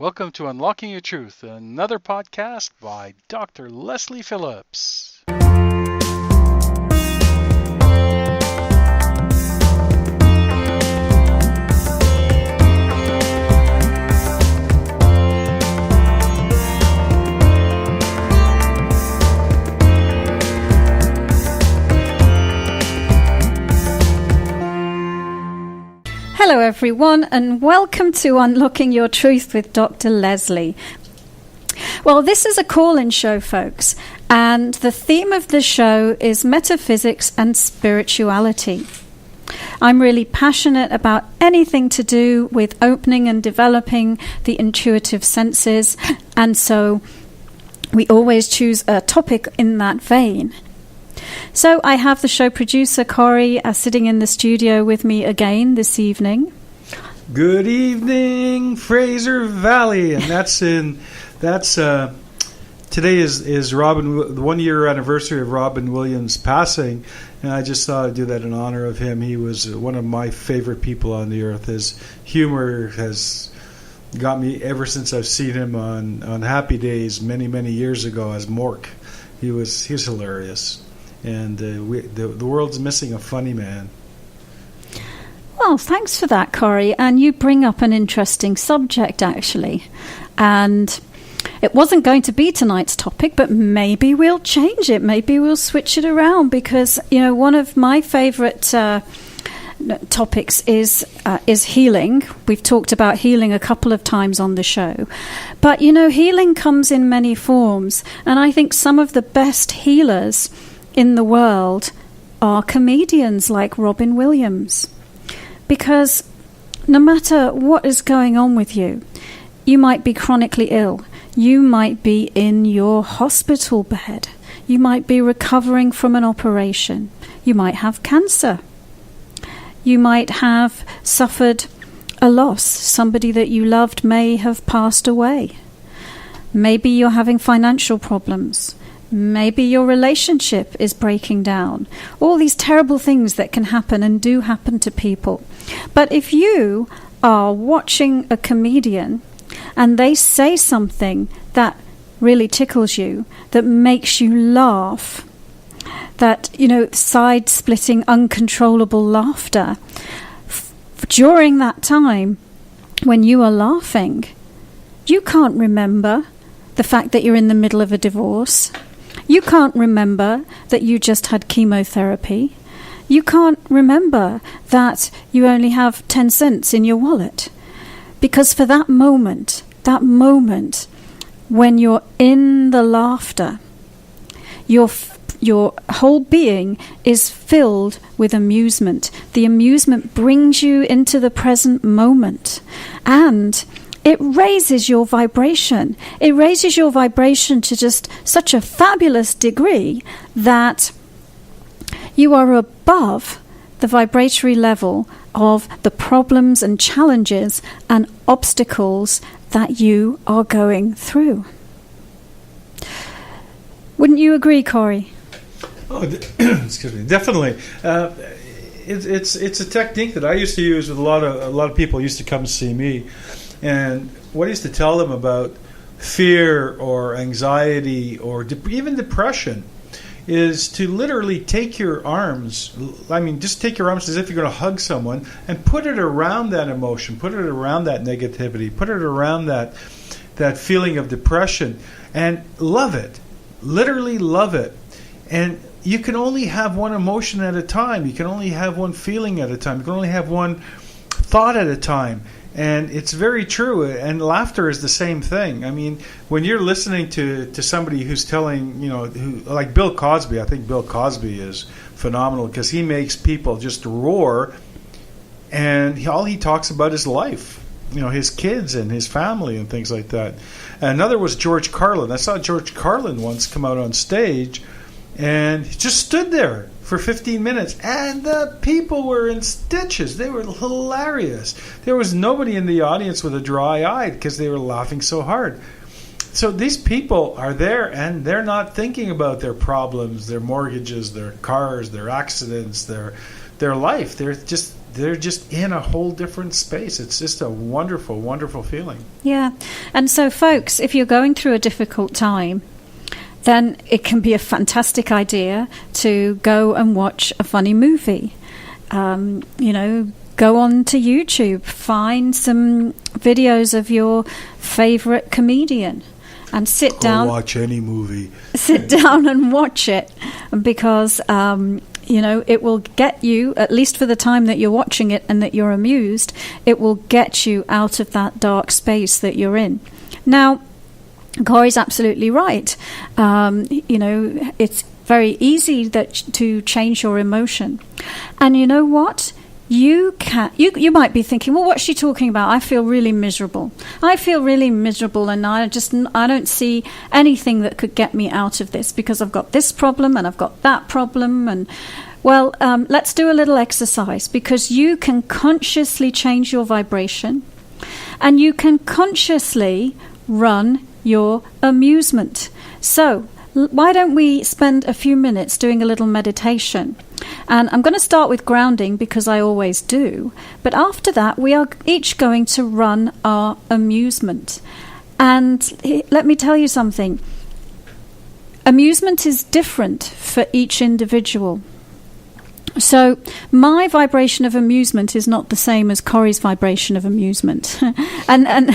Welcome to Unlocking Your Truth, another podcast by Dr. Lesley Phillips. Hello everyone, and welcome to Unlocking Your Truth with Dr. Lesley. Well, this is a call-in show, folks, and the theme of the show is metaphysics and spirituality. I'm really passionate about anything to do with opening and developing the intuitive senses, and so we always choose a topic in that vein. So I have the show producer, Corey, sitting in the studio with me again this evening. Good evening, Fraser Valley. And today is the 1 year anniversary of Robin Williams passing. And I just thought I'd do that in honor of him. He was one of my favorite people on the earth. His humor has got me ever since I've seen him on Happy Days many, many years ago as Mork. He's hilarious. And the world's missing a funny man. Well, thanks for that, Corey. And you bring up an interesting subject, actually. And it wasn't going to be tonight's topic, but maybe we'll change it. Maybe we'll switch it around because, one of my favorite topics is healing. We've talked about healing a couple of times on the show. But, healing comes in many forms. And I think some of the best healers in the world are comedians like Robin Williams. Because no matter what is going on with you, you might be chronically ill. You might be in your hospital bed. You might be recovering from an operation. You might have cancer. You might have suffered a loss. Somebody that you loved may have passed away. Maybe you're having financial problems. Maybe your relationship is breaking down. All these terrible things that can happen and do happen to people. But if you are watching a comedian and they say something that really tickles you, that makes you laugh, that, side-splitting, uncontrollable laughter, during that time when you are laughing, you can't remember the fact that you're in the middle of a divorce. You can't remember that you just had chemotherapy. You can't remember that you only have 10 cents in your wallet. Because for that moment when you're in the laughter, your whole being is filled with amusement. The amusement brings you into the present moment. And it raises your vibration. It raises your vibration to just such a fabulous degree that you are above the vibratory level of the problems and challenges and obstacles that you are going through. Wouldn't you agree, Corey? Oh, excuse me. Definitely. It's a technique that I used to use with a lot of people used to come see me. And what I used to tell them about fear or anxiety or even depression is to literally take your arms, just take your arms as if you're going to hug someone and put it around that emotion, put it around that negativity, put it around that feeling of depression and love it, literally love it. And you can only have one emotion at a time. You can only have one feeling at a time. You can only have one thought at a time. And it's very true, and laughter is the same thing. When you're listening to somebody who's telling, like Bill Cosby, I think Bill Cosby is phenomenal because he makes people just roar, and all he talks about is life, his kids and his family and things like that. And another was George Carlin. I saw George Carlin once come out on stage, and he just stood there for 15 minutes, and the people were in stitches. They were hilarious. There was nobody in the audience with a dry eye because they were laughing so hard. So these people are there, and they're not thinking about their problems, their mortgages, their cars, their accidents, their life. They're just they're just in a whole different space. It's just a wonderful, wonderful feeling. Yeah. And so, folks, if you're going through a difficult time, then it can be a fantastic idea to go and watch a funny movie. Go on to YouTube, find some videos of your favorite comedian, and sit down. Watch any movie. Sit down and watch it, because it will get you, at least for the time that you're watching it and that you're amused, it will get you out of that dark space that you're in. Now, Corey's absolutely right. It's very easy to change your emotion, and you know what? You might be thinking, well, what's she talking about? I feel really miserable. And I don't see anything that could get me out of this, because I've got this problem and I've got that problem. And well, let's do a little exercise, because you can consciously change your vibration, and you can consciously run your amusement. So why don't we spend a few minutes doing a little meditation? And I'm going to start with grounding, because I always do. But after that, we are each going to run our amusement. And let me tell you something. Amusement is different for each individual. So my vibration of amusement is not the same as Corey's vibration of amusement, and and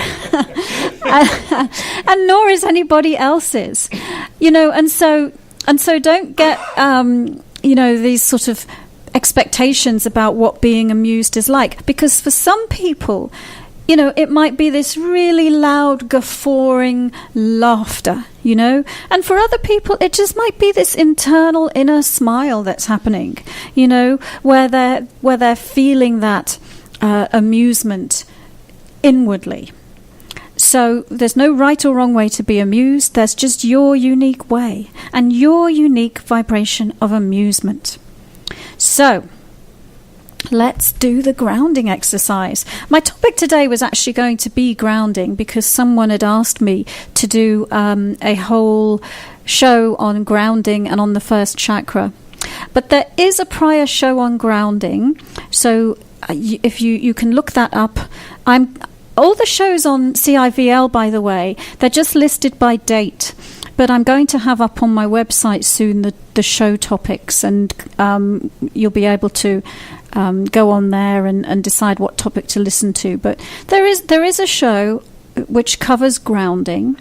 nor is anybody else's, and so don't get these sort of expectations about what being amused is like, because for some people, it might be this really loud, guffawing laughter, and for other people, it just might be this internal inner smile that's happening, where they're feeling that amusement inwardly. So there's no right or wrong way to be amused. There's just your unique way and your unique vibration of amusement. So let's do the grounding exercise. My topic today was actually going to be grounding, because someone had asked me to do a whole show on grounding and on the first chakra. But there is a prior show on grounding, so if you can look that up. All the shows on CIVL, by the way, they're just listed by date. But I'm going to have up on my website soon the show topics, and you'll be able to go on there and decide what topic to listen to. But there is a show which covers grounding,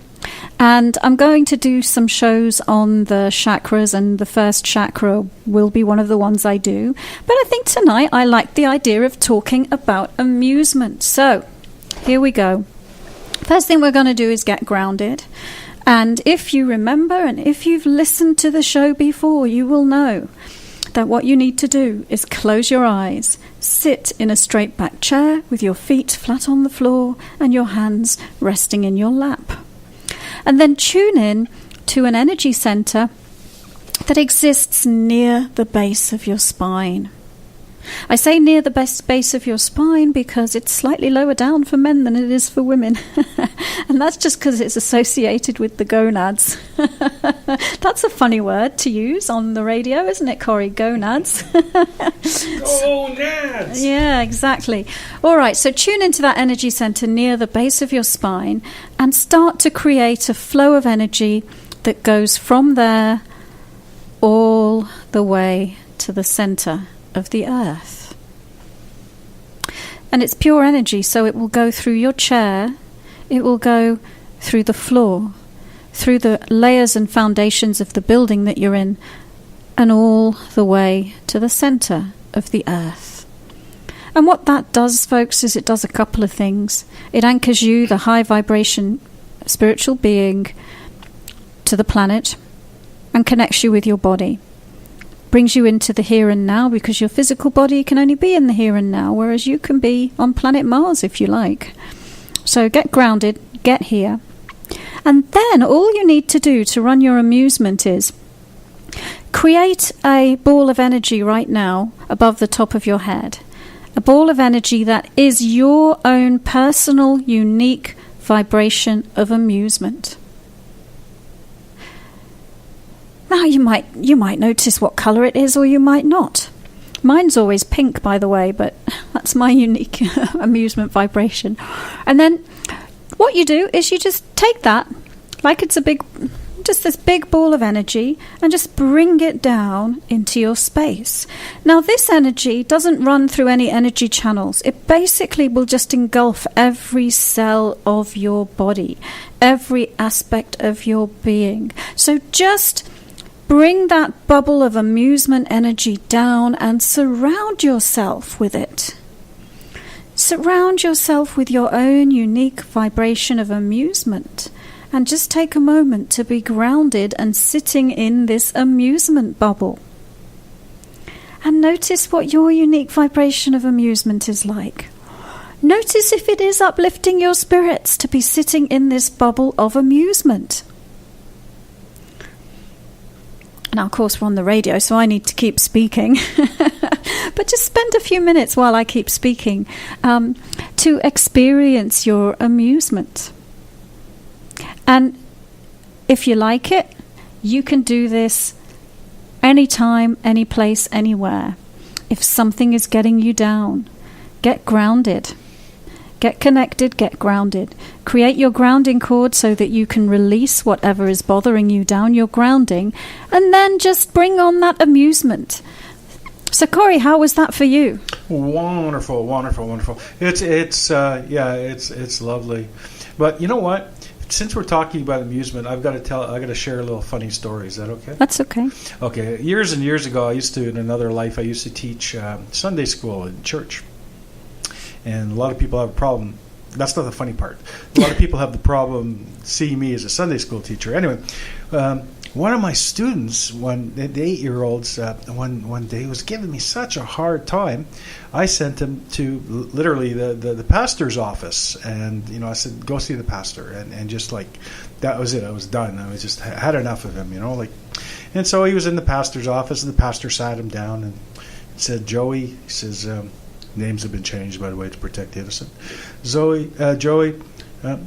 and I'm going to do some shows on the chakras, and the first chakra will be one of the ones I do. But I think tonight I like the idea of talking about amusement. So here we go. First thing we're going to do is get grounded. And if you remember, and if you've listened to the show before, you will know that what you need to do is close your eyes, sit in a straight back chair with your feet flat on the floor and your hands resting in your lap. And then tune in to an energy center that exists near the base of your spine. I say near the base of your spine because it's slightly lower down for men than it is for women. And that's just because it's associated with the gonads. That's a funny word to use on the radio, isn't it, Corey? Gonads. Gonads! Yeah, exactly. All right, so tune into that energy center near the base of your spine and start to create a flow of energy that goes from there all the way to the center of the earth. And it's pure energy, so it will go through your chair, it will go through the floor, through the layers and foundations of the building that you're in, and all the way to the center of the earth. And what that does, folks, is it does a couple of things. It anchors you, the high vibration spiritual being, to the planet and connects you with your body. Brings you into the here and now, because your physical body can only be in the here and now, whereas you can be on planet Mars if you like. So get grounded, get here. And then all you need to do to run your amusement is create a ball of energy right now above the top of your head. A ball of energy that is your own personal, unique vibration of amusement. Now you might notice what colour it is, or you might not. Mine's always pink, by the way, but that's my unique amusement vibration. And then what you do is you just take that, like it's just this big ball of energy, and just bring it down into your space. Now, this energy doesn't run through any energy channels. It basically will just engulf every cell of your body, every aspect of your being. So just bring that bubble of amusement energy down and surround yourself with it. Surround yourself with your own unique vibration of amusement, and just take a moment to be grounded and sitting in this amusement bubble. And notice what your unique vibration of amusement is like. Notice if it is uplifting your spirits to be sitting in this bubble of amusement. Now, of course, we're on the radio, so I need to keep speaking. But just spend a few minutes while I keep speaking to experience your amusement. And if you like it, you can do this anytime, any place, anywhere. If something is getting you down, get grounded. Get connected, get grounded. Create your grounding cord so that you can release whatever is bothering you down your grounding, and then just bring on that amusement. So, Corey, how was that for you? Wonderful, wonderful, wonderful. It's lovely. But you know what? Since we're talking about amusement, I got to share a little funny story. Is that okay? That's okay. Okay. Years and years ago, in another life, I used to teach Sunday school in church. And a lot of people have a problem. That's not the funny part. A lot of people have the problem seeing me as a Sunday school teacher. Anyway, one of my students, the 8-year-olds, one day was giving me such a hard time. I sent him to literally the pastor's office, and I said, go see the pastor, and just like that was it. I was done. I was just had enough of him, and so he was in the pastor's office, and the pastor sat him down and said, Joey, he says, names have been changed, by the way, to protect the innocent. Joey,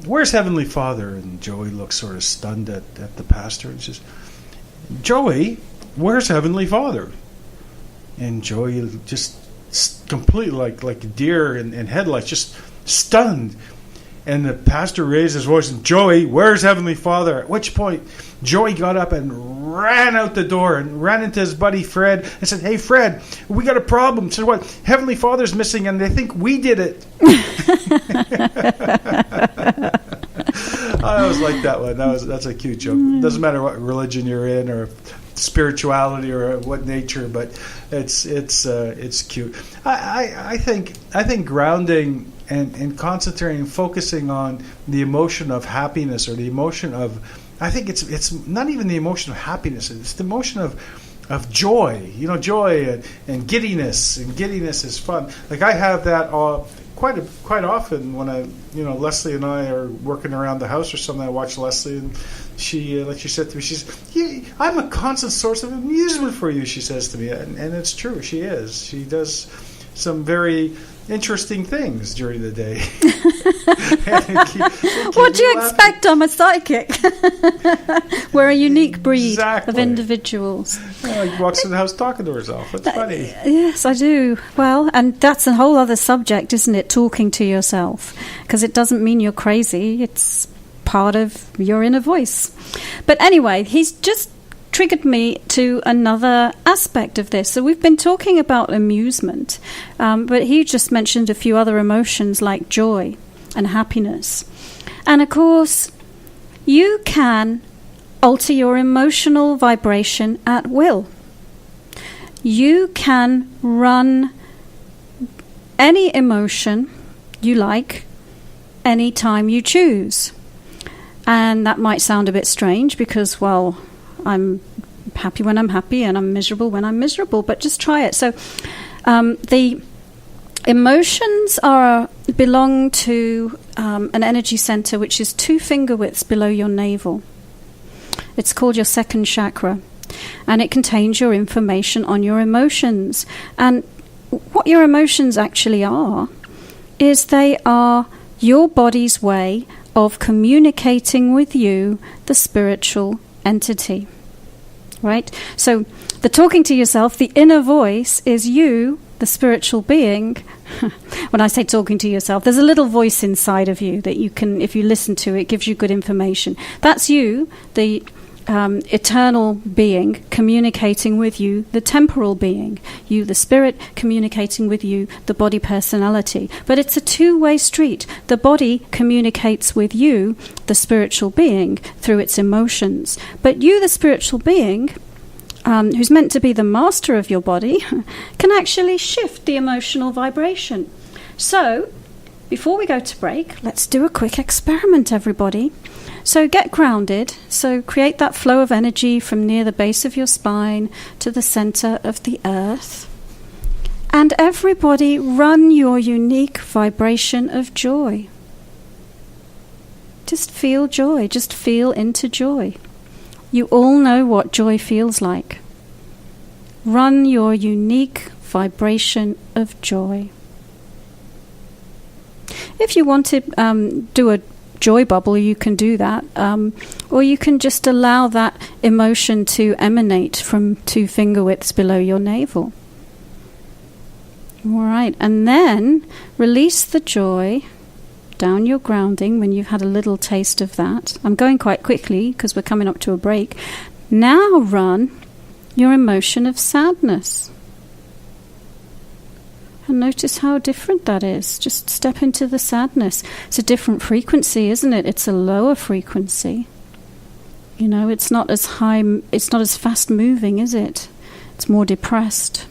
where's Heavenly Father? And Joey looks sort of stunned at the pastor and says, Joey, where's Heavenly Father? And Joey just completely like a deer in headlights, just stunned. And the pastor raised his voice and, Joey, where's Heavenly Father? At which point, Joey got up and ran out the door and ran into his buddy Fred and said, hey, Fred, we got a problem. Said, what? Heavenly Father's missing and they think we did it. I always like that one. That's a cute joke. It doesn't matter what religion you're in or spirituality or what nature, but it's cute. I think grounding and concentrating, focusing on the emotion of happiness or the emotion of, I think it's not even the emotion of happiness. It's the emotion of joy. Joy and giddiness. And giddiness is fun. Like I have that quite often when Lesley and I are working around the house or something. I watch Lesley and she, like she said to me, I'm a constant source of amusement for you, she says to me. And it's true, she is. She does some very interesting things during the day. What do you expect? I'm a psychic. We're a unique breed of individuals. She walks in the house talking to herself. It's funny. Yes, I do. Well, and that's a whole other subject, isn't it? Talking to yourself. Because it doesn't mean you're crazy. It's part of your inner voice. But anyway, he's just triggered me to another aspect of this. So we've been talking about amusement, but he just mentioned a few other emotions like joy and happiness. And of course, you can alter your emotional vibration at will. You can run any emotion you like anytime you choose. And that might sound a bit strange because, well, I'm happy when I'm happy and I'm miserable when I'm miserable, but just try it. So the emotions belong to an energy center which is 2 finger widths below your navel. It's called your second chakra, and it contains your information on your emotions. And what your emotions actually are is they are your body's way of communicating with you, the spiritual entity. right? So the talking to yourself, the inner voice is you, the spiritual being. When I say talking to yourself, there's a little voice inside of you that you can, if you listen to it, gives you good information. That's you, the eternal being, communicating with you, the temporal being. You, the spirit, communicating with you, the body personality. But it's a two-way street. The body communicates with you, the spiritual being, through its emotions. But you, the spiritual being, who's meant to be the master of your body, can actually shift the emotional vibration. So, before we go to break, let's do a quick experiment, everybody. So get grounded. So create that flow of energy from near the base of your spine to the center of the earth. And everybody run your unique vibration of joy. Just feel joy. Just feel into joy. You all know what joy feels like. Run your unique vibration of joy. If you want to do a joy bubble, you can do that. Or you can just allow that emotion to emanate from 2 finger widths below your navel. All right, and then release the joy down your grounding when you've had a little taste of that. I'm going quite quickly because we're coming up to a break. Now run your emotion of sadness. And notice how different that is. Just step into the sadness. It's a different frequency, isn't it? It's a lower frequency. You know, it's not as high, it's not as fast moving, is it? It's more depressed.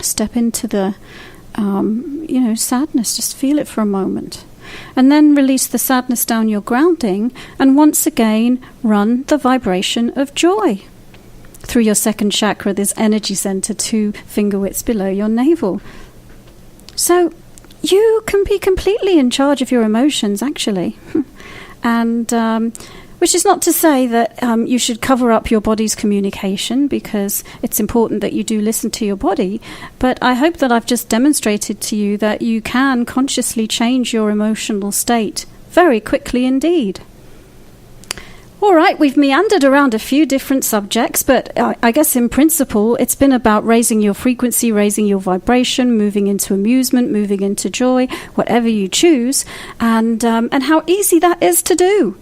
Step into the, sadness. Just feel it for a moment. And then release the sadness down your grounding. And once again, run the vibration of joy through your second chakra, this energy center 2 finger widths below your navel. So you can be completely in charge of your emotions, actually. And which is not to say that you should cover up your body's communication, because it's important that you do listen to your body. But I hope that I've just demonstrated to you that you can consciously change your emotional state very quickly indeed. All right, we've meandered around a few different subjects, but I guess in principle it's been about raising your frequency, raising your vibration, moving into amusement, moving into joy, whatever you choose, and how easy that is to do.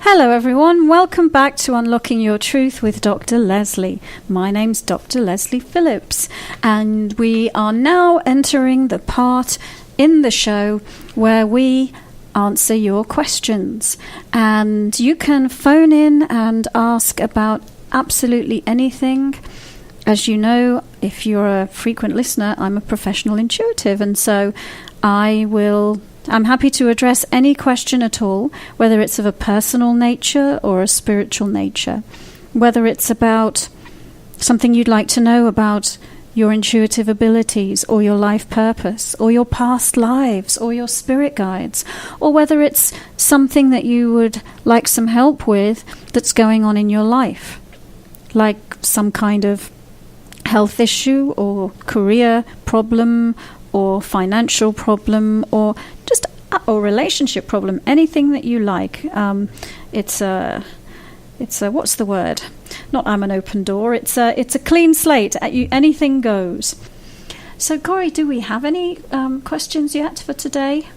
Hello everyone, welcome back to Unlocking Your Truth with Dr. Lesley. My name's Dr. Lesley Phillips, and we are now entering the part in the show where we answer your questions. And you can phone in and ask about absolutely anything. As you know, if you're a frequent listener, I'm a professional intuitive, and so I'm happy to address any question at all, whether it's of a personal nature or a spiritual nature, whether it's about something you'd like to know about your intuitive abilities or your life purpose or your past lives or your spirit guides, or whether it's something that you would like some help with that's going on in your life, like some kind of health issue or career problem or financial problem or relationship problem, anything that you like. It's a what's the word? Not I'm an open door. It's a clean slate. Anything goes. So, Corey, do we have any questions yet for today?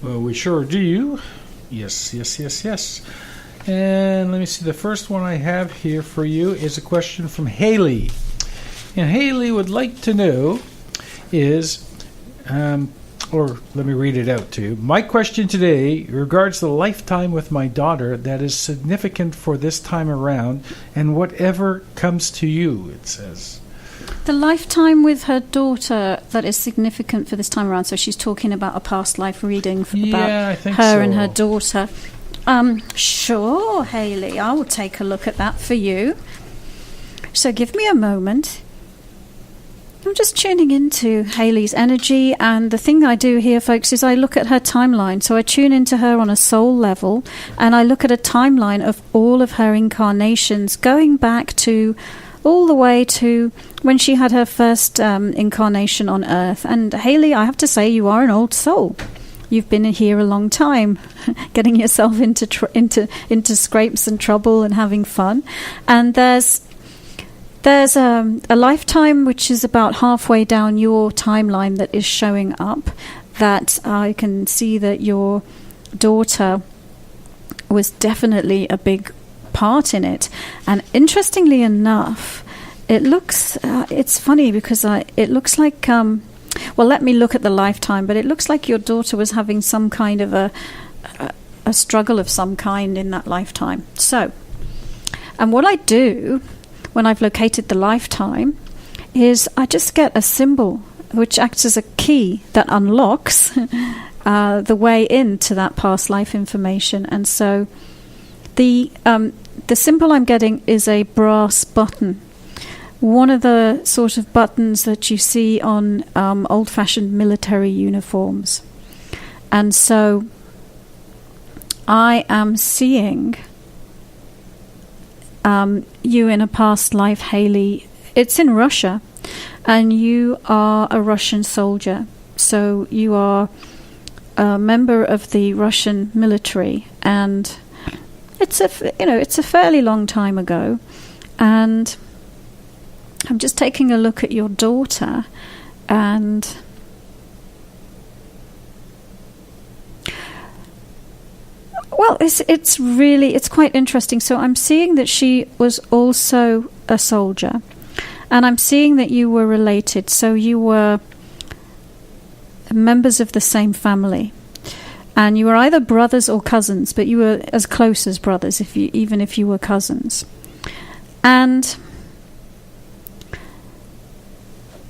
Well, we sure do. Yes. And let me see. The first one I have here for you is a question from Haley. And Haley would like to know is, or let me read it out to you. My question today regards the lifetime with my daughter that is significant for this time around, and whatever comes to you, it says. The lifetime with her daughter that is significant for this time around. So she's talking about a past life reading about her and her daughter. Sure, Haley, I will take a look at that for you. So give me a moment. I'm just tuning into Hayley's energy, and the thing I do here, folks, is I look at her timeline. So I tune into her on a soul level, and I look at a timeline of all of her incarnations, going back to all the way to when she had her first incarnation on Earth. And Hayley, I have to say, you are an old soul. You've been here a long time, getting yourself into scrapes and trouble and having fun. And there's a lifetime which is about halfway down your timeline that is showing up, that I can see that your daughter was definitely a big part in it. And interestingly enough, it looks it's funny because it looks like well, let me look at the lifetime, but it looks like your daughter was having some kind of a struggle of some kind in that lifetime. So, and what I do when I've located the lifetime is I just get a symbol which acts as a key that unlocks the way into that past life information. And so the symbol I'm getting is a brass button, one of the sort of buttons that you see on old-fashioned military uniforms. And so I am seeing you in a past life, Hayley. It's in Russia, and you are a Russian soldier. So you are a member of the Russian military, and it's a fairly long time ago. And I'm just taking a look at your daughter, and well, it's quite interesting. So I'm seeing that she was also a soldier, and I'm seeing that you were related. So you were members of the same family, and you were either brothers or cousins, but you were as close as brothers, even if you were cousins. And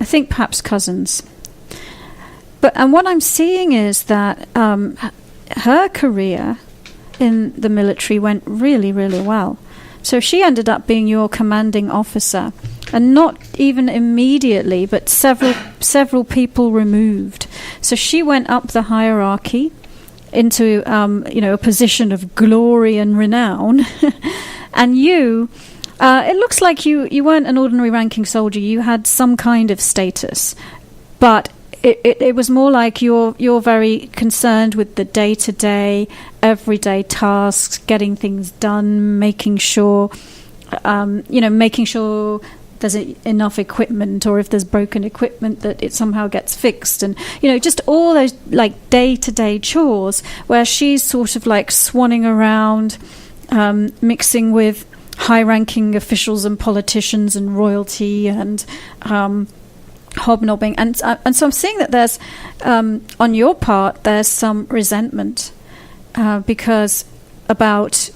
I think perhaps cousins. And what I'm seeing is that her career in the military went really, really well. So she ended up being your commanding officer, and not even immediately, but several people removed. So she went up the hierarchy into a position of glory and renown, and you. It looks like you weren't an ordinary ranking soldier. You had some kind of status, but it was more like you're very concerned with the day-to-day, everyday tasks, getting things done, making sure there's enough equipment, or if there's broken equipment, that it somehow gets fixed, and just all those like day-to-day chores, where she's sort of like swanning around, mixing with high-ranking officials and politicians and royalty and hobnobbing, and so I'm seeing that there's on your part there's some resentment because about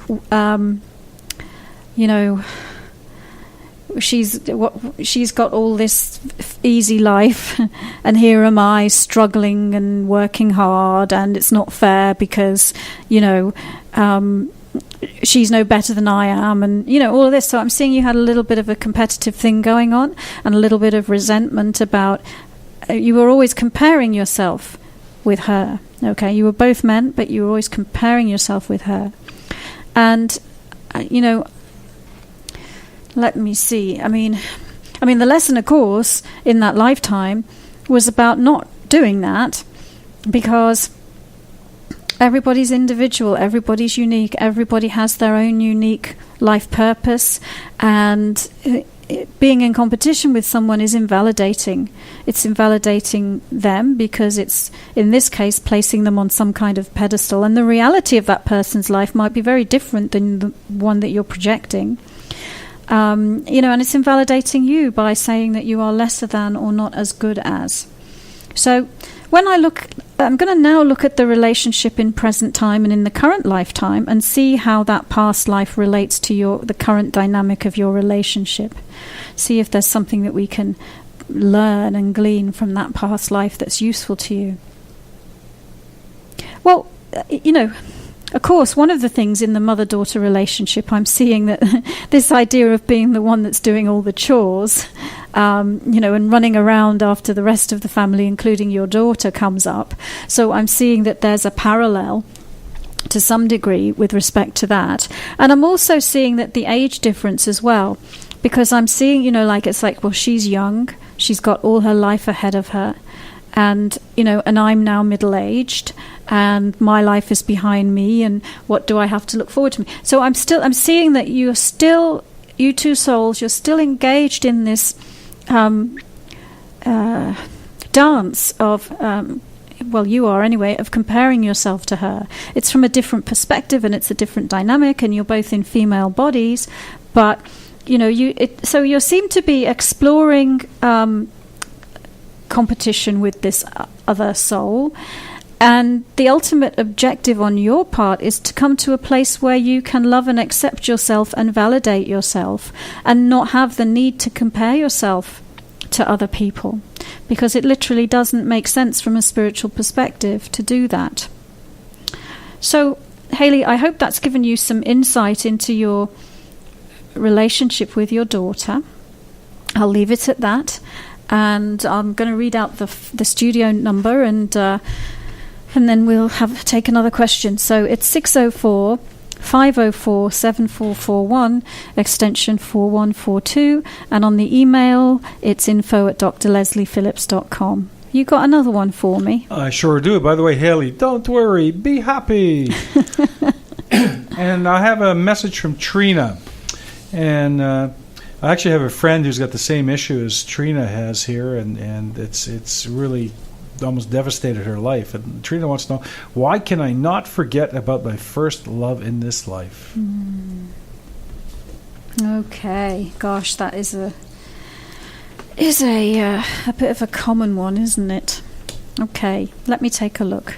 she's got all this easy life, and here am I struggling and working hard, and it's not fair because she's no better than I am, and all of this. So I'm seeing you had a little bit of a competitive thing going on, and a little bit of resentment about you were always comparing yourself with her. Okay, you were both men, but you were always comparing yourself with her. And let me see. I mean the lesson, of course, in that lifetime was about not doing that, because everybody's individual, everybody's unique, everybody has their own unique life purpose, and being in competition with someone is invalidating. It's invalidating them because it's, in this case, placing them on some kind of pedestal, and the reality of that person's life might be very different than the one that you're projecting. And it's invalidating you by saying that you are lesser than or not as good as. So when I'm going to now look at the relationship in present time and in the current lifetime, and see how that past life relates to the current dynamic of your relationship. See if there's something that we can learn and glean from that past life that's useful to you. Well, of course, one of the things in the mother-daughter relationship, I'm seeing that this idea of being the one that's doing all the chores, and running around after the rest of the family, including your daughter, comes up. So I'm seeing that there's a parallel to some degree with respect to that. And I'm also seeing that the age difference as well, because I'm seeing, it's like, well, she's young, she's got all her life ahead of her. And I'm now middle-aged, and my life is behind me, and what do I have to look forward to? So I'm seeing that you two souls, you're still engaged in this dance of, you are anyway, of comparing yourself to her. It's from a different perspective, and it's a different dynamic, and you're both in female bodies, but so you seem to be exploring competition with this other soul, and the ultimate objective on your part is to come to a place where you can love and accept yourself and validate yourself, and not have the need to compare yourself to other people, because it literally doesn't make sense from a spiritual perspective to do that. So Hayley, I hope that's given you some insight into your relationship with your daughter. I'll leave it at that. And I'm going to read out the studio number, and then we'll take another question. So it's 604-504-7441, extension 4142, and on the email it's info@drlesleyphillips.com. You got another one for me? I sure do. By the way, Hayley, don't worry, be happy. And I have a message from Trina, and I actually have a friend who's got the same issue as Trina has here, and it's really almost devastated her life. And Trina wants to know, why can I not forget about my first love in this life? Okay, gosh, that is a bit of a common one, isn't it? Okay, let me take a look.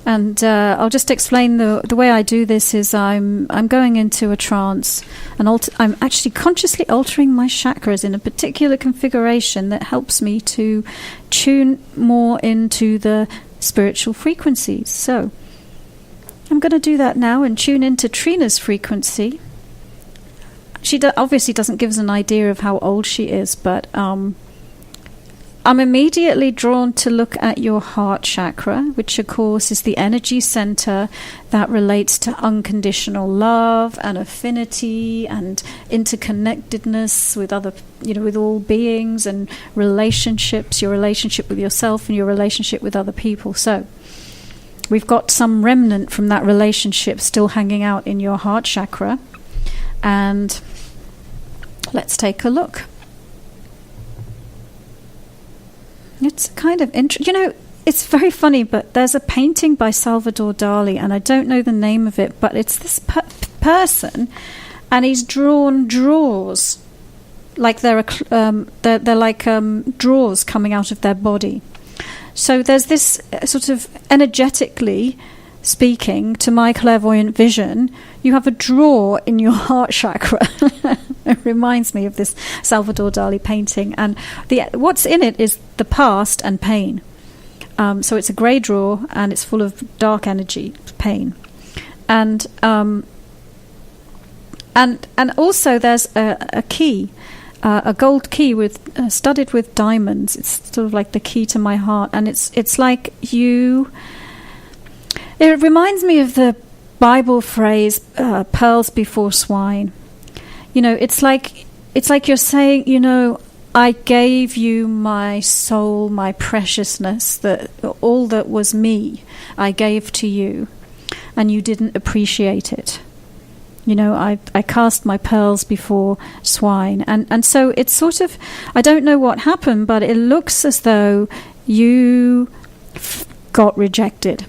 And I'll just explain the way I do this is I'm going into a trance, and I'm actually consciously altering my chakras in a particular configuration that helps me to tune more into the spiritual frequencies. So I'm going to do that now and tune into Trina's frequency. She obviously doesn't give us an idea of how old she is, but I'm immediately drawn to look at your heart chakra, which of course is the energy center that relates to unconditional love and affinity and interconnectedness with other, with all beings, and relationships, your relationship with yourself and your relationship with other people. So we've got some remnant from that relationship still hanging out in your heart chakra. And let's take a look. It's kind of interesting. It's very funny, but there's a painting by Salvador Dali, and I don't know the name of it, but it's this person, and he's drawn drawers, like they're like drawers coming out of their body. So there's this sort of, energetically speaking, to my clairvoyant vision, you have a drawer in your heart chakra. It reminds me of this Salvador Dali painting, and what's in it is the past and pain. So it's a grey drawer, and it's full of dark energy, pain, and also there's a key, a gold key with studded with diamonds. It's sort of like the key to my heart, and it's like you. It reminds me of the Bible phrase, pearls before swine. It's like you're saying, I gave you my soul, my preciousness, that all that was me, I gave to you, and you didn't appreciate it. I cast my pearls before swine. And so it's sort of, I don't know what happened, but it looks as though you got rejected.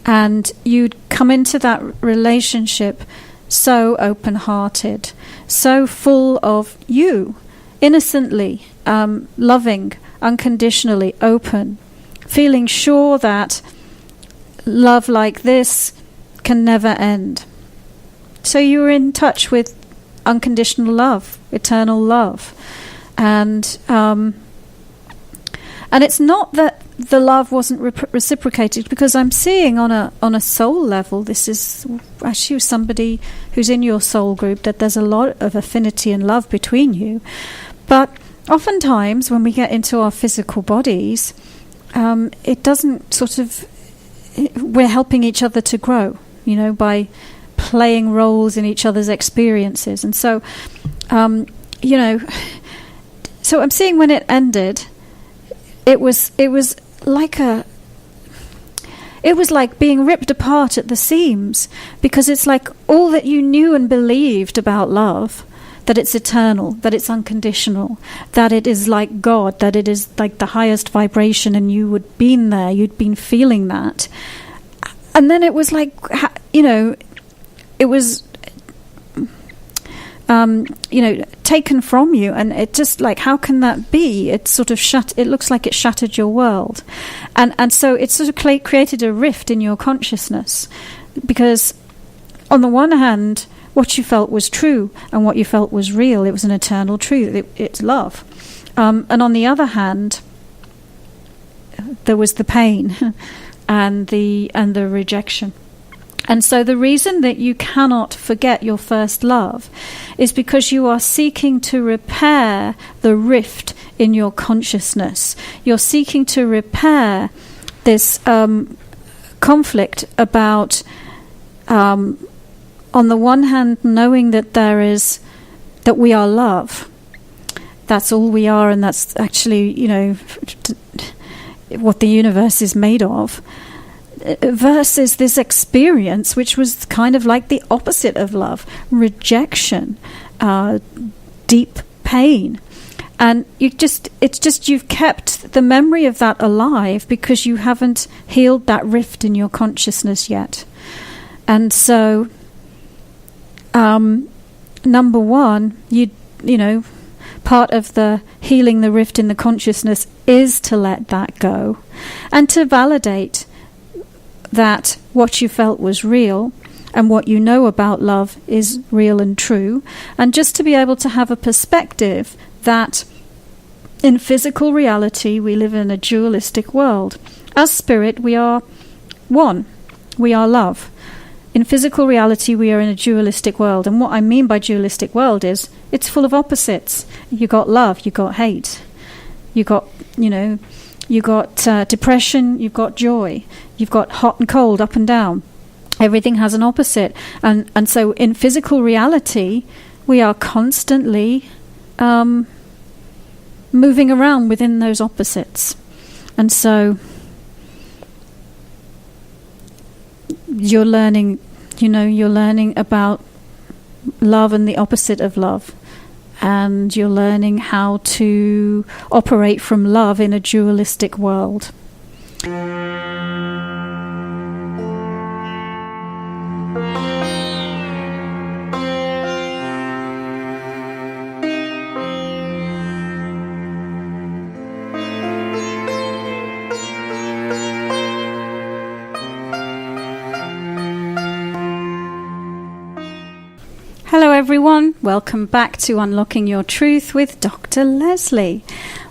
And you'd come into that relationship so open-hearted, so full of you, innocently, loving, unconditionally, open, feeling sure that love like this can never end. So you were in touch with unconditional love, eternal love. And it's not that the love wasn't reciprocated, because I'm seeing on a soul level, this is actually somebody who's in your soul group, that there's a lot of affinity and love between you. But oftentimes when we get into our physical bodies, it doesn't sort of, we're helping each other to grow, by playing roles in each other's experiences. And so, so I'm seeing when it ended, it was like being ripped apart at the seams, because it's like all that you knew and believed about love, that it's eternal, that it's unconditional, that it is like God, that it is like the highest vibration, and you had been there, you'd been feeling that. And then it was like, it was, taken from you, and it just like, how can that be? It sort of it looks like it shattered your world. And so it sort of created a rift in your consciousness, because on the one hand, what you felt was true and what you felt was real. It was an eternal truth. It's love. And on the other hand, there was the pain and the rejection. And so the reason that you cannot forget your first love is because you are seeking to repair the rift in your consciousness. You're seeking to repair this conflict about, on the one hand, knowing that that we are love. That's all we are, and that's actually, what the universe is made of. Versus this experience, which was kind of like the opposite of love: rejection, deep pain. And you've kept the memory of that alive because you haven't healed that rift in your consciousness yet. And so, number one, part of the healing the rift in the consciousness is to let that go, and to validate that what you felt was real, and what you know about love is real and true, and just to be able to have a perspective that in physical reality we live in a dualistic world. As spirit, we are one. We are love. In physical reality, we are in a dualistic world. And what I mean by dualistic world is it's full of opposites. You got love, you got hate. You got, depression, you've got joy. You've got hot and cold, up and down. Everything has an opposite. And so in physical reality, we are constantly moving around within those opposites. And so you're learning about love and the opposite of love. And you're learning how to operate from love in a dualistic world. Hello everyone, welcome back to Unlocking Your Truth with Dr. Lesley.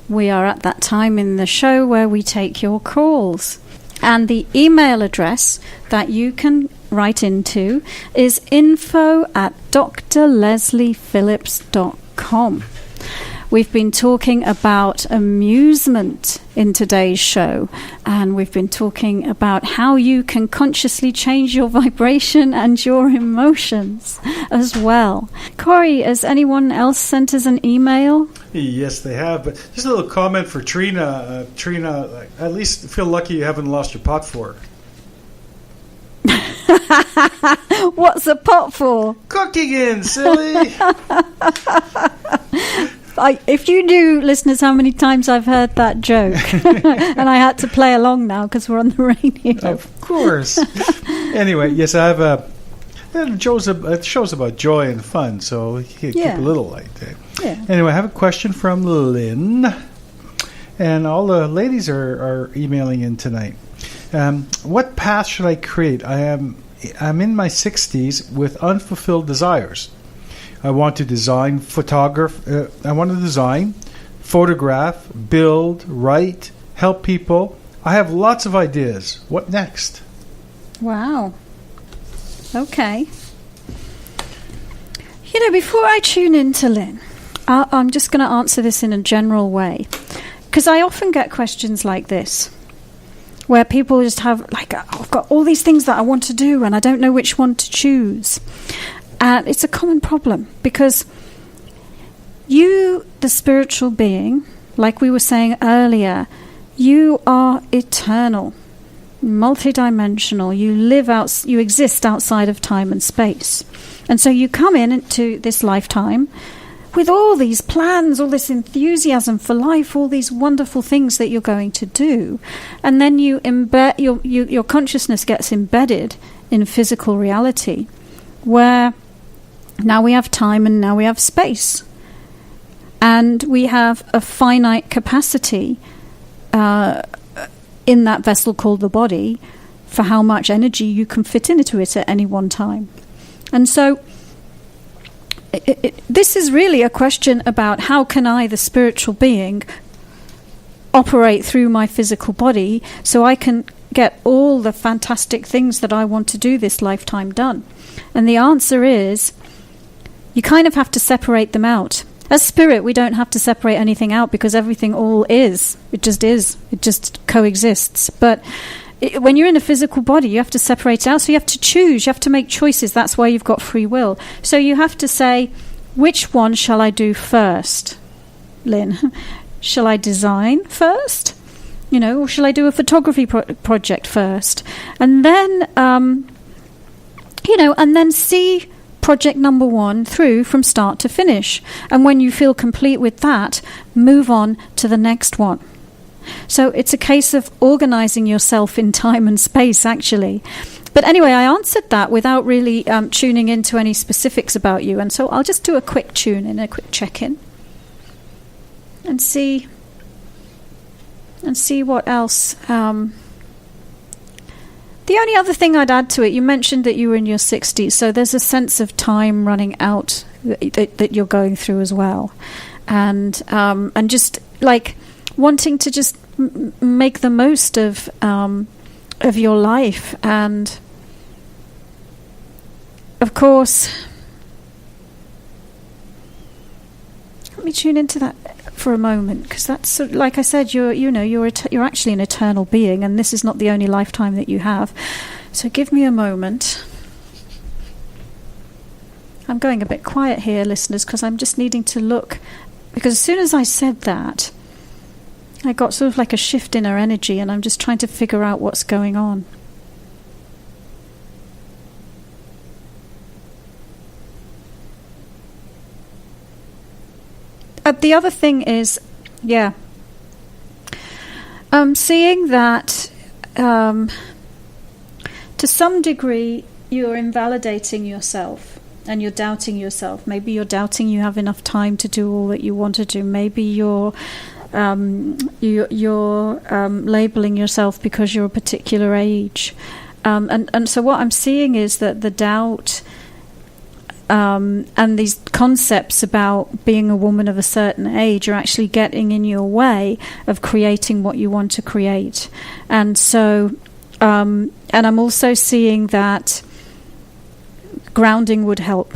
We are at that time in the show where we take your calls. And the email address that you can write into is info@drlesleyphillips.com. We've been talking about amusement in today's show, and we've been talking about how you can consciously change your vibration and your emotions as well. Corey, has anyone else sent us an email? Yes, they have. But just a little comment for Trina. Trina, at least feel lucky you haven't lost your pot for. What's a pot for? Cooking in, silly. If you knew, listeners, how many times I've heard that joke, and I had to play along now because we're on the radio. Of course. Anyway, yes, I have show's about joy and fun, so you can keep a little light. Yeah. Anyway, I have a question from Lynn, and all the ladies are emailing in tonight. What path should I create? I'm in my 60s with unfulfilled desires. I want to design, photograph, photograph, build, write, help people, I have lots of ideas. What next? Wow. Okay. Before I tune into Lynn, I'm just going to answer this in a general way. Because I often get questions like this, where people just have, I've got all these things that I want to do, and I don't know which one to choose. And it's a common problem, because you, the spiritual being, like we were saying earlier, you are eternal, multidimensional. You exist outside of time and space. And so you come into this lifetime with all these plans, all this enthusiasm for life, all these wonderful things that you're going to do. And then you embed your consciousness gets embedded in physical reality, where now we have time and now we have space. And we have a finite capacity in that vessel called the body for how much energy you can fit into it at any one time. And so this is really a question about how can I, the spiritual being, operate through my physical body so I can get all the fantastic things that I want to do this lifetime done. And the answer is you kind of have to separate them out. As spirit, we don't have to separate anything out because everything all is. It just is. It just coexists. But when you're in a physical body, you have to separate it out. So you have to choose. You have to make choices. That's why you've got free will. So you have to say, which one shall I do first, Lynn? Shall I design first? Or shall I do a photography project first? And then, and then see project number 1 through from start to finish. And when you feel complete with that, move on to the next one. So it's a case of organizing yourself in time and space, actually. But anyway, I answered that without really tuning into any specifics about you. And so I'll just do a quick tune-in, a quick check-in, and see what else. The only other thing I'd add to it, you mentioned that you were in your 60s, so there's a sense of time running out that you're going through as well. And just like wanting to just make the most of your life. And of course, let me tune into that for a moment, because that's like I said, you're actually an eternal being, and this is not the only lifetime that you have. So give me a moment. I'm going a bit quiet here, listeners, because I'm just needing to look, because as soon as I said that, I got sort of like a shift in her energy, and I'm just trying to figure out what's going on. The other thing is, seeing that to some degree you're invalidating yourself and you're doubting yourself. Maybe you're doubting you have enough time to do all that you want to do. Maybe you're labeling yourself because you're a particular age. And so what I'm seeing is that the doubt and these concepts about being a woman of a certain age are actually getting in your way of creating what you want to create. And so, and I'm also seeing that grounding would help.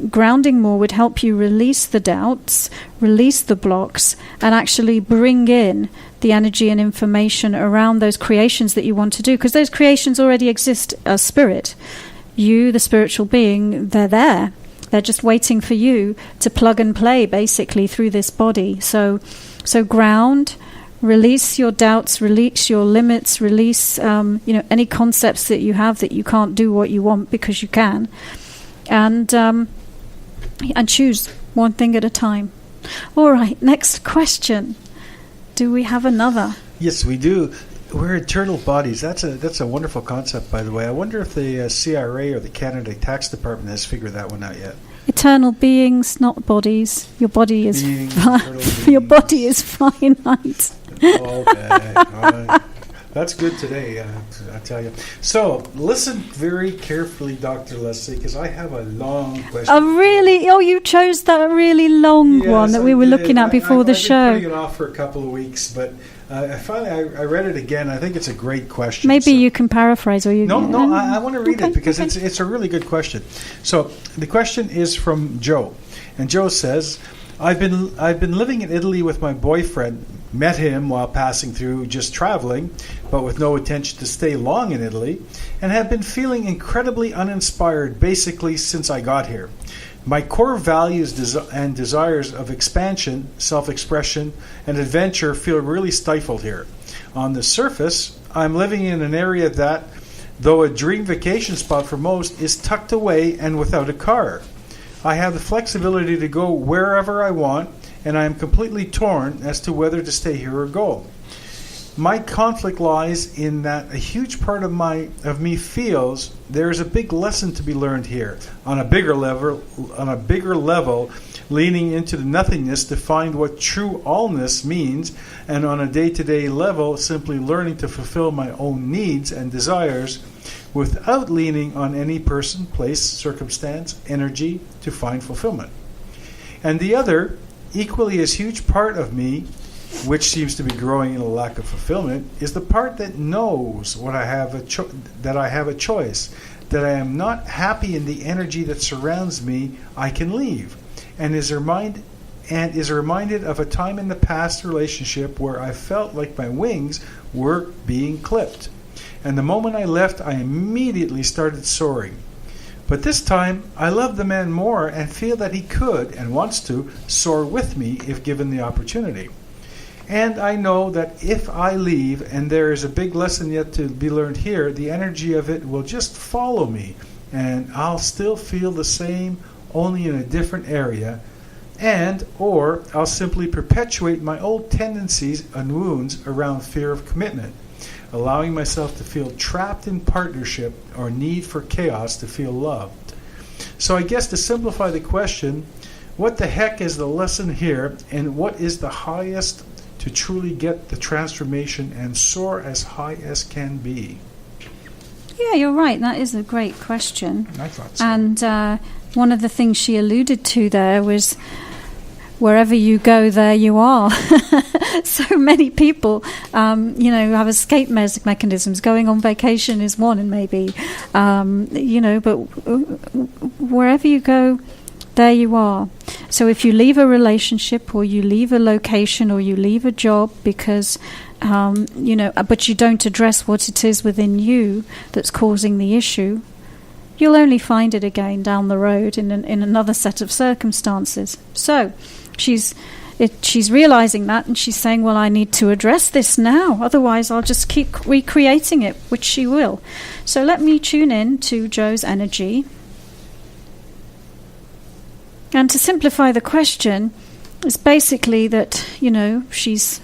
Grounding more would help you release the doubts, release the blocks, and actually bring in the energy and information around those creations that you want to do, because those creations already exist as spirit. You, the spiritual being, they're there. They're just waiting for you to plug and play, basically, through this body. So ground, release your doubts, release your limits, release any concepts that you have that you can't do what you want because you can, and choose one thing at a time. All right, next question. Do we have another? Yes, we do. We're eternal bodies. That's a wonderful concept, by the way. I wonder if the CRA or the Canada Tax Department has figured that one out yet. Eternal beings, not bodies. Your body is your body is finite. Okay. That's good today, I tell you. So, listen very carefully, Dr. Lesley, because I have a long question. You chose that really long one that we were looking at before the show. I've been putting it off for a couple of weeks, but I read it again. I think it's a great question. Maybe you can paraphrase, or you. No. I want to read okay, it because okay. it's a really good question. So the question is from Joe, and Joe says, I've been living in Italy with my boyfriend. Met him while passing through, just traveling, but with no intention to stay long in Italy, and have been feeling incredibly uninspired basically since I got here. My core values and desires of expansion, self-expression, and adventure feel really stifled here. On the surface, I'm living in an area that, though a dream vacation spot for most, is tucked away and without a car. I have the flexibility to go wherever I want, and I am completely torn as to whether to stay here or go. My conflict lies in that a huge part of me feels there is a big lesson to be learned here, on a bigger level, leaning into the nothingness to find what true allness means, and on a day-to-day level, simply learning to fulfill my own needs and desires without leaning on any person, place, circumstance, energy to find fulfillment. And the other, equally as huge part of me, which seems to be growing in a lack of fulfillment, is the part that knows that I have a choice, that I am not happy in the energy that surrounds me, I can leave, and is reminded of a time in the past relationship where I felt like my wings were being clipped. And the moment I left, I immediately started soaring. But this time, I love the man more and feel that he could and wants to soar with me if given the opportunity. And I know that if I leave and there is a big lesson yet to be learned here, the energy of it will just follow me, and I'll still feel the same, only in a different area, or I'll simply perpetuate my old tendencies and wounds around fear of commitment, allowing myself to feel trapped in partnership or need for chaos to feel loved. So I guess to simplify the question, what the heck is the lesson here, and what is the highest to truly get the transformation and soar as high as can be? Yeah, you're right. That is a great question. I thought so. And one of the things she alluded to there was, wherever you go, there you are. So many people, have escape mechanisms. Going on vacation is one, and maybe, but wherever you go, there you are. So if you leave a relationship, or you leave a location, or you leave a job because, but you don't address what it is within you that's causing the issue, you'll only find it again down the road in another set of circumstances. So she's realizing that, and she's saying, well, I need to address this now, otherwise I'll just keep recreating it, which she will. So let me tune in to Joe's energy. And to simplify the question, it's basically that, she's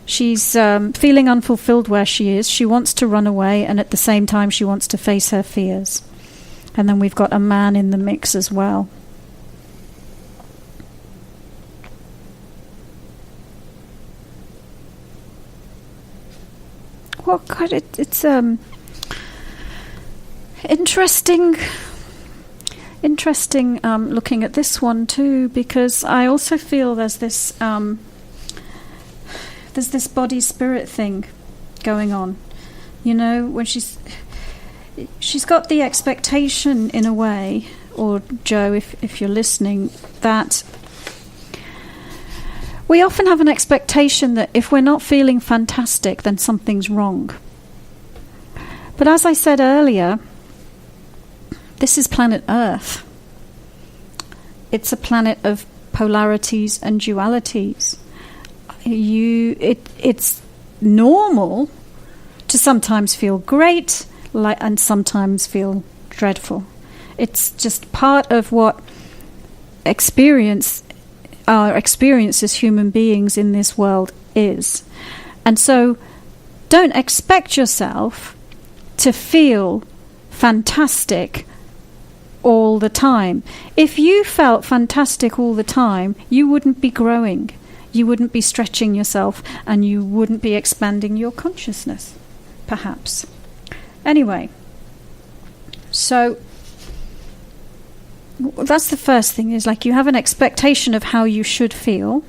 feeling unfulfilled where she is. She wants to run away, and at the same time she wants to face her fears. And then we've got a man in the mix as well. Well, God, it's interesting looking at this one too, because I also feel there's this body spirit thing going on. When she's got the expectation, in a way, or Joe, if you're listening, that we often have an expectation that if we're not feeling fantastic, then something's wrong. But as I said earlier, this is planet Earth. It's a planet of polarities and dualities. It's normal to sometimes feel great and sometimes feel dreadful. It's just part of what our experience as human beings in this world is. And so don't expect yourself to feel fantastic all the time. If you felt fantastic all the time, you wouldn't be growing, you wouldn't be stretching yourself, and you wouldn't be expanding your consciousness, perhaps. Anyway, so that's the first thing, is like you have an expectation of how you should feel,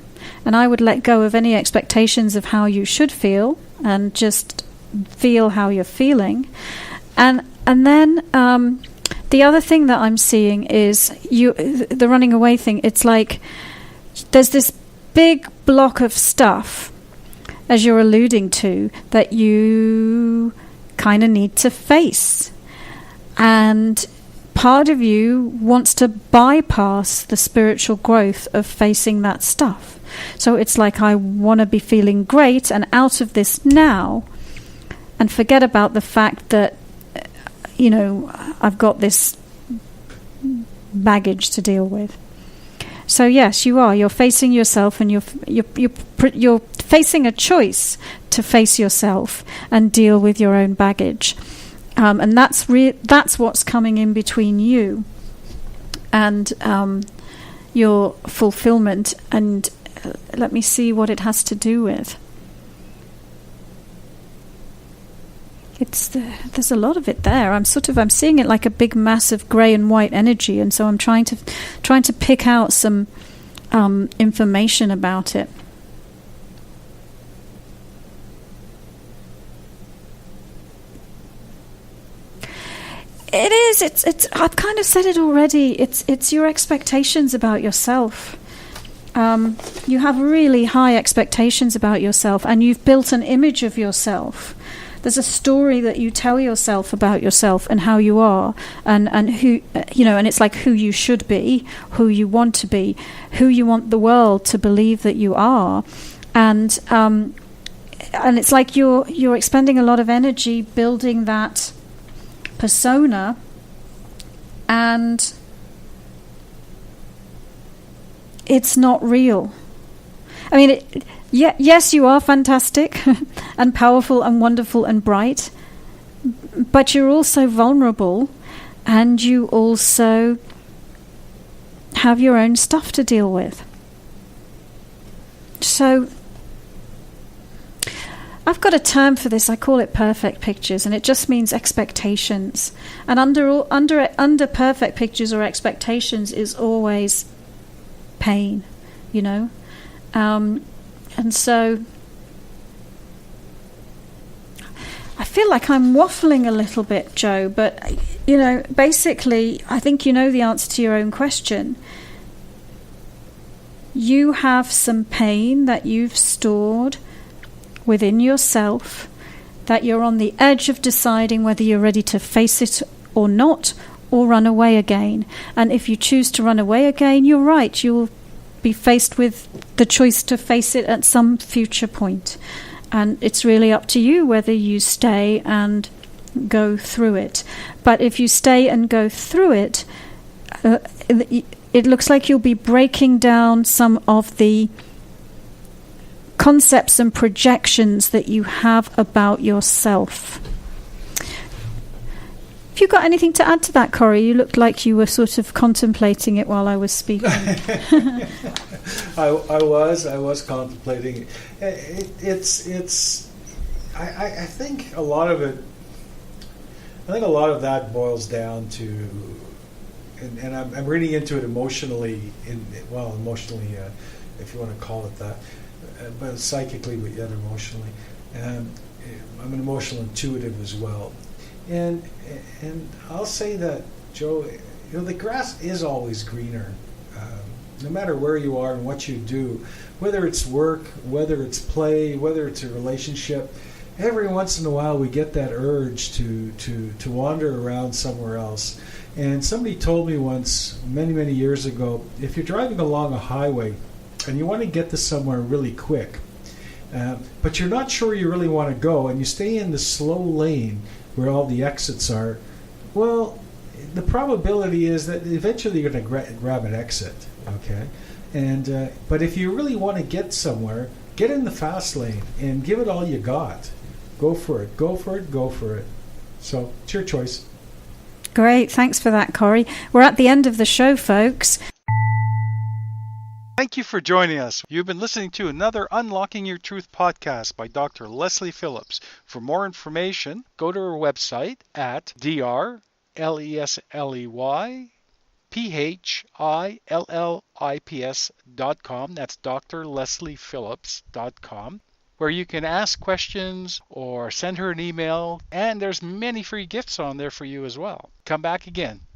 And I would let go of any expectations of how you should feel and just feel how you're feeling. And then the other thing that I'm seeing is the running away thing. It's like there's this big block of stuff, as you're alluding to, that you kind of need to face. And part of you wants to bypass the spiritual growth of facing that stuff. So it's like, I want to be feeling great and out of this now, and forget about the fact that, you know, I've got this baggage to deal with. So yes, you are. You're facing yourself, and you're facing a choice to face yourself and deal with your own baggage, and that's what's coming in between you and your fulfillment. And let me see what it has to do with. There's a lot of it there. I'm seeing it like a big mass of grey and white energy, and so I'm trying to pick out some information about it. It is. It's. I've kind of said it already. It's your expectations about yourself. You have really high expectations about yourself, and you've built an image of yourself. There's a story that you tell yourself about yourself and how you are, and who, you know, and it's like who you should be, who you want to be, who you want the world to believe that you are, and it's like you're expending a lot of energy building that persona, and it's not real. I mean, yes, you are fantastic and powerful and wonderful and bright, but you're also vulnerable, and you also have your own stuff to deal with. So I've got a term for this. I call it perfect pictures, and it just means expectations. And under perfect pictures or expectations is always pain, you know. And so I feel like I'm waffling a little bit, Joe, but, you know, basically, I think you know the answer to your own question. You have some pain that you've stored within yourself, that you're on the edge of deciding whether you're ready to face it or not, or run away again. And if you choose to run away again, you're right, you'll be faced with the choice to face it at some future point. And it's really up to you whether you stay and go through it. But if you stay and go through it, it looks like you'll be breaking down some of the concepts and projections that you have about yourself. Have you got anything to add to that, Corey? You looked like you were sort of contemplating it while I was speaking. I was contemplating it. I think a lot of it. I think a lot of that boils down to, and I'm reading into it emotionally. Emotionally, if you want to call it that, but psychically, but yet emotionally. I'm an emotional intuitive as well. And I'll say that, Joe, you know, the grass is always greener, no matter where you are and what you do, whether it's work, whether it's play, whether it's a relationship. Every once in a while we get that urge to wander around somewhere else. And somebody told me once, many years ago, if you're driving along a highway and you want to get to somewhere really quick, but you're not sure you really want to go, and you stay in the slow lane where all the exits are, well, the probability is that eventually you're going to grab an exit, okay? And but if you really want to get somewhere, get in the fast lane and give it all you got. Go for it, go for it, go for it. So it's your choice. Great, thanks for that, Corey. We're at the end of the show, folks. Thank you for joining us. You've been listening to another Unlocking Your Truth podcast by Dr. Lesley Phillips. For more information, go to our website at drlesley PHILLIPS.com. That's drlesleyphillips.com, where you can ask questions or send her an email, and there's many free gifts on there for you as well. Come back again.